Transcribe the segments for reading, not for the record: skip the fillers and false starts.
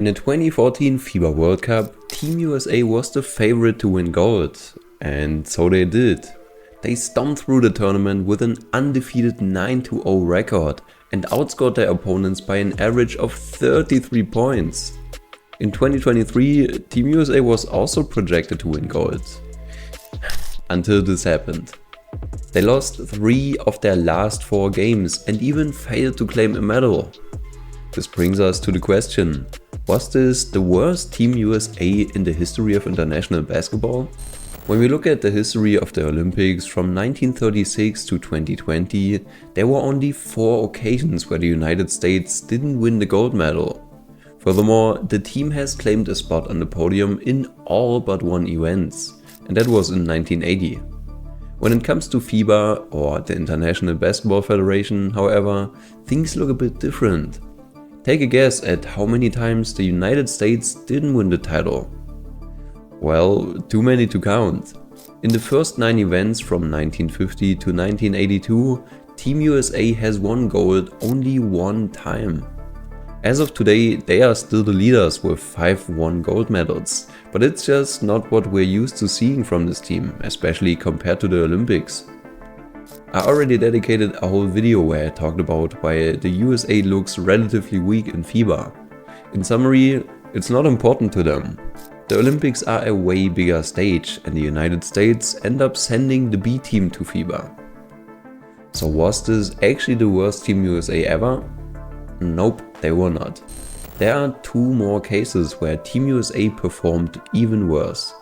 In the 2014 FIBA World Cup, Team USA was the favorite to win gold, and so they did. They stomped through the tournament with an undefeated 9-0 record and outscored their opponents by an average of 33 points. In 2023, Team USA was also projected to win gold. Until this happened. They lost 3 of their last 4 games and even failed to claim a medal. This brings us to the question, was this the worst Team USA in the history of international basketball? When we look at the history of the Olympics from 1936 to 2020, there were only 4 occasions where the United States didn't win the gold medal. Furthermore, the team has claimed a spot on the podium in all but 1 event, and that was in 1980. When it comes to FIBA, or the International Basketball Federation, however, things look a bit different. Take a guess at how many times the United States didn't win the title. Well, too many to count. In the first 9 events from 1950 to 1982, Team USA has won gold only 1 time. As of today, they are still the leaders with 5 won gold medals, but it's just not what we're used to seeing from this team, especially compared to the Olympics. I already dedicated a whole video where I talked about why the USA looks relatively weak in FIBA. In summary, it's not important to them. The Olympics are a way bigger stage and the United States end up sending the B team to FIBA. So was this actually the worst Team USA ever? Nope, they were not. There are 2 more cases where Team USA performed even worse,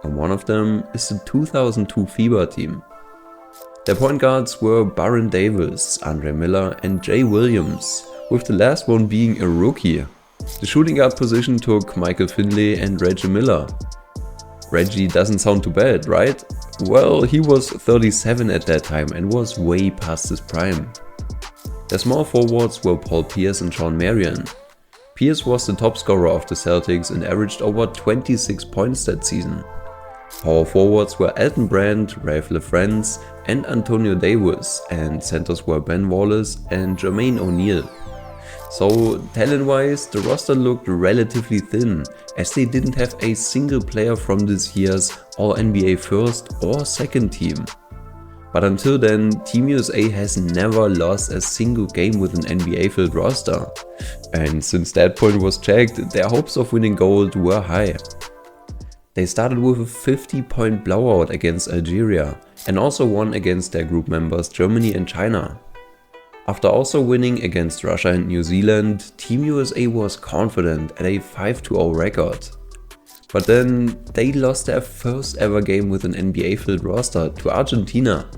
and one of them is the 2002 FIBA team. Their point guards were Baron Davis, Andre Miller and Jay Williams, with the last one being a rookie. The shooting guard position took Michael Finley and Reggie Miller. Reggie doesn't sound too bad, right? Well, he was 37 at that time and was way past his prime. Their small forwards were Paul Pierce and Shawn Marion. Pierce was the top scorer of the Celtics and averaged over 26 points that season. Power forwards were Elton Brand, Ralph LaFrentz and Antonio Davis, and centers were Ben Wallace and Jermaine O'Neal. So talent-wise, the roster looked relatively thin, as they didn't have a single player from this year's All-NBA first or second team. But until then, Team USA has never lost a single game with an NBA-filled roster. And since that point was checked, their hopes of winning gold were high. They started with a 50-point blowout against Algeria and also won against their group members Germany and China. After also winning against Russia and New Zealand, Team USA was confident at a 5-0 record. But then they lost their first ever game with an NBA-filled roster to Argentina.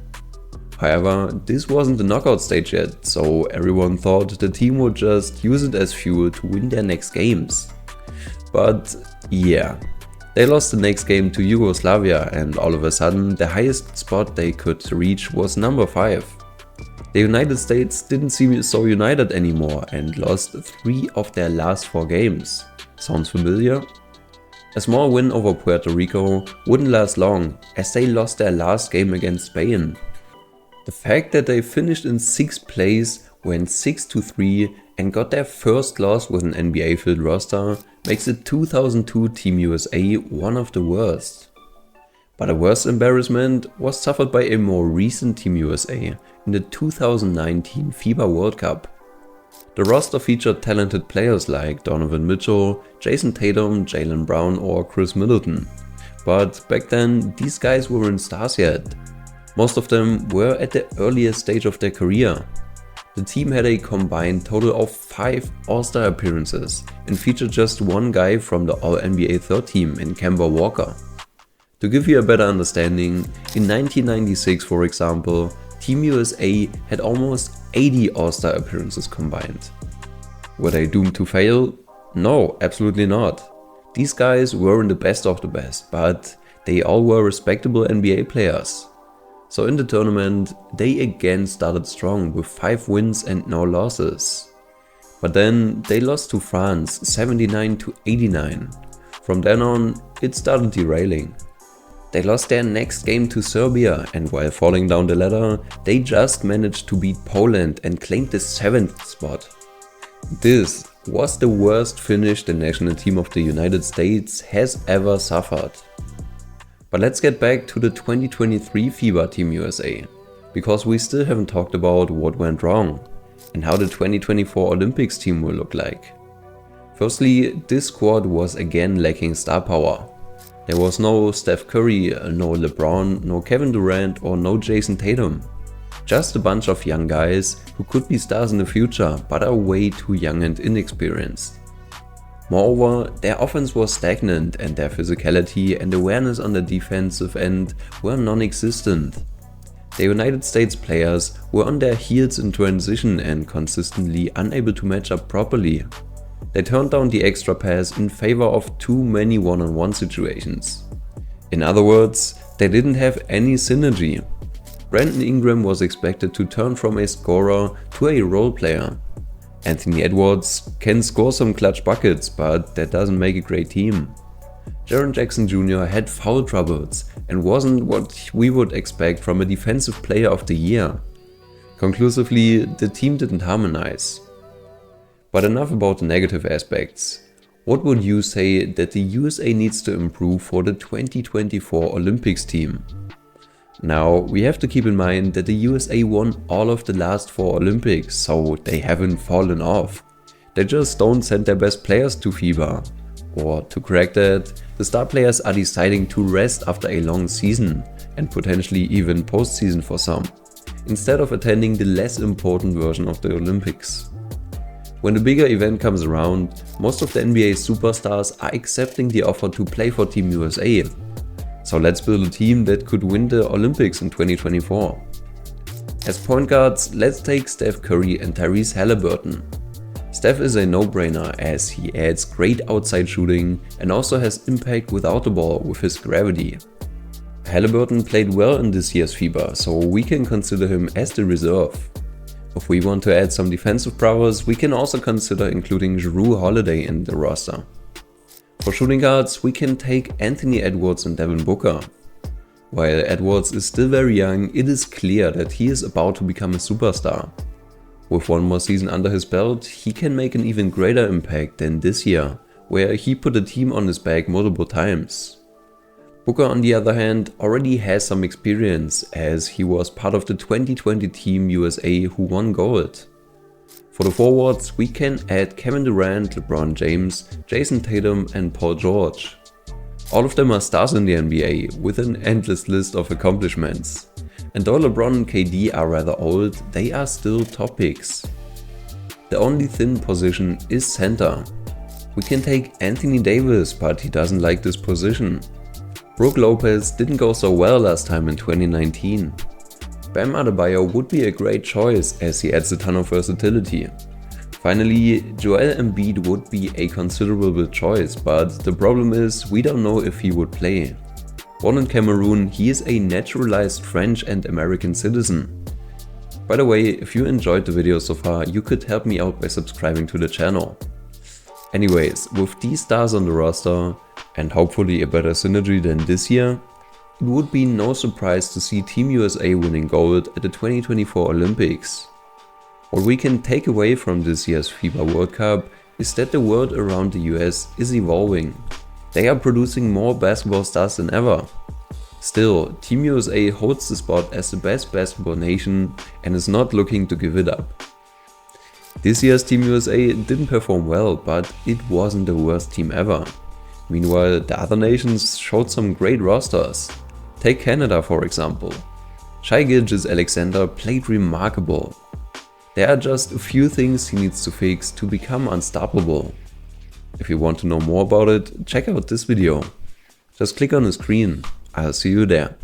However, this wasn't the knockout stage yet, so everyone thought the team would just use it as fuel to win their next games. But yeah, they lost the next game to Yugoslavia, and all of a sudden the highest spot they could reach was number 5. The United States didn't seem so united anymore and lost 3 of their last 4 games. Sounds familiar? A small win over Puerto Rico wouldn't last long, as they lost their last game against Spain. The fact that they finished in 6th place, went 6-3 and got their first loss with an NBA-filled roster makes the 2002 Team USA one of the worst. But a worse embarrassment was suffered by a more recent Team USA in the 2019 FIBA World Cup. The roster featured talented players like Donovan Mitchell, Jason Tatum, Jaylen Brown or Chris Middleton. But back then, these guys weren't stars yet. Most of them were at the earliest stage of their career. The team had a combined total of 5 All-Star appearances and featured just 1 guy from the All-NBA third team in Kemba Walker. To give you a better understanding, in 1996 for example, Team USA had almost 80 All-Star appearances combined. Were they doomed to fail? No, absolutely not. These guys weren't the best of the best, but they all were respectable NBA players. So in the tournament, they again started strong with 5 wins and no losses. But then they lost to France 79-89. From then on, it started derailing. They lost their next game to Serbia, and while falling down the ladder, they just managed to beat Poland and claimed the 7th spot. This was the worst finish the national team of the United States has ever suffered. But let's get back to the 2023 FIBA Team USA, because we still haven't talked about what went wrong and how the 2024 Olympics team will look like. Firstly, this squad was again lacking star power. There was no Steph Curry, no LeBron, no Kevin Durant or no Jason Tatum. Just a bunch of young guys who could be stars in the future but are way too young and inexperienced. Moreover, their offense was stagnant and their physicality and awareness on the defensive end were non-existent. The United States players were on their heels in transition and consistently unable to match up properly. They turned down the extra pass in favor of too many one-on-one situations. In other words, they didn't have any synergy. Brandon Ingram was expected to turn from a scorer to a role player. Anthony Edwards can score some clutch buckets, but that doesn't make a great team. Jaren Jackson Jr. had foul troubles and wasn't what we would expect from a defensive player of the year. Conclusively, the team didn't harmonize. But enough about the negative aspects. What would you say that the USA needs to improve for the 2024 Olympics team? Now, we have to keep in mind that the USA won all of the last 4 Olympics, so they haven't fallen off. They just don't send their best players to FIBA. Or to correct that, the star players are deciding to rest after a long season, and potentially even postseason for some, instead of attending the less important version of the Olympics. When the bigger event comes around, most of the NBA superstars are accepting the offer to play for Team USA. So let's build a team that could win the Olympics in 2024. As point guards, let's take Steph Curry and Tyrese Haliburton. Steph is a no-brainer as he adds great outside shooting and also has impact without the ball with his gravity. Haliburton played well in this year's FIBA, so we can consider him as the reserve. If we want to add some defensive prowess, we can also consider including Jrue Holiday in the roster. For shooting guards, we can take Anthony Edwards and Devin Booker. While Edwards is still very young, it is clear that he is about to become a superstar. With one more season under his belt, he can make an even greater impact than this year, where he put the team on his back multiple times. Booker, on the other hand, already has some experience as he was part of the 2020 Team USA who won gold. For the forwards, we can add Kevin Durant, LeBron James, Jason Tatum and Paul George. All of them are stars in the NBA with an endless list of accomplishments. And though LeBron and KD are rather old, they are still top picks. The only thin position is center. We can take Anthony Davis, but he doesn't like this position. Brook Lopez didn't go so well last time in 2019. Bam Adebayo would be a great choice as he adds a ton of versatility. Finally, Joel Embiid would be a considerable choice, but the problem is we don't know if he would play. Born in Cameroon, he is a naturalized French and American citizen. By the way, if you enjoyed the video so far, you could help me out by subscribing to the channel. Anyways, with these stars on the roster, and hopefully a better synergy than this year, it would be no surprise to see Team USA winning gold at the 2024 Olympics. What we can take away from this year's FIBA World Cup is that the world around the US is evolving. They are producing more basketball stars than ever. Still, Team USA holds the spot as the best basketball nation and is not looking to give it up. This year's Team USA didn't perform well, but it wasn't the worst team ever. Meanwhile, the other nations showed some great rosters. Take Canada for example. Shai Gilgeous-Alexander played remarkable. There are just a few things he needs to fix to become unstoppable. If you want to know more about it, check out this video. Just click on the screen. I'll see you there.